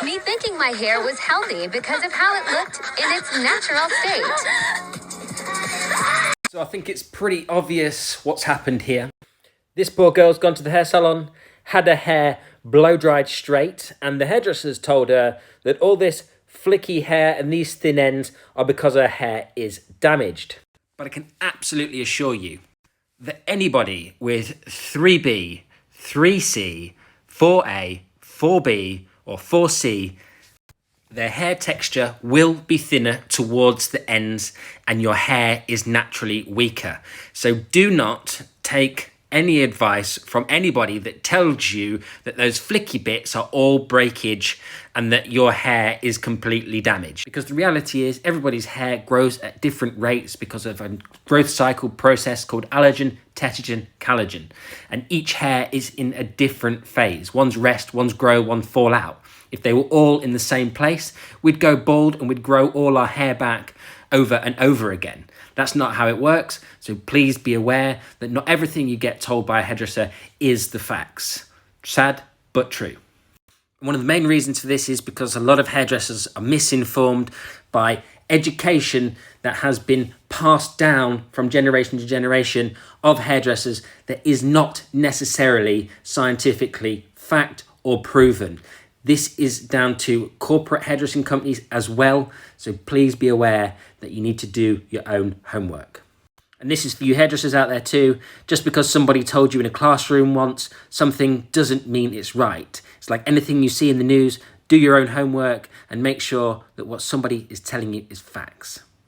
Me thinking my hair was healthy because of how it looked in its natural state. So I think it's pretty obvious what's happened here. This poor girl's gone to the hair salon, had her hair blow dried straight, and the hairdresser's told her that all this flicky hair and these thin ends are because her hair is damaged. But I can absolutely assure you that anybody with 3B, 3C, 4A, 4B, or 4C, their hair texture will be thinner towards the ends and your hair is naturally weaker. So do not take any advice from anybody that tells you that those flicky bits are all breakage and that your hair is completely damaged. Because the reality is everybody's hair grows at different rates because of a growth cycle process called allergen, tetragen, collagen. And each hair is in a different phase. One's rest, one's grow, one fall out. If they were all in the same place, we'd go bald and we'd grow all our hair back over and over again. That's not how it works, so please be aware that not everything you get told by a hairdresser is the facts. Sad, but true. One of the main reasons for this is because a lot of hairdressers are misinformed by education that has been passed down from generation to generation of hairdressers that is not necessarily scientifically fact or proven. This is down to corporate hairdressing companies as well, so please be aware that you need to do your own homework. And this is for you hairdressers out there too. Just because somebody told you in a classroom once something doesn't mean it's right. It's like anything you see in the news, do your own homework and make sure that what somebody is telling you is facts.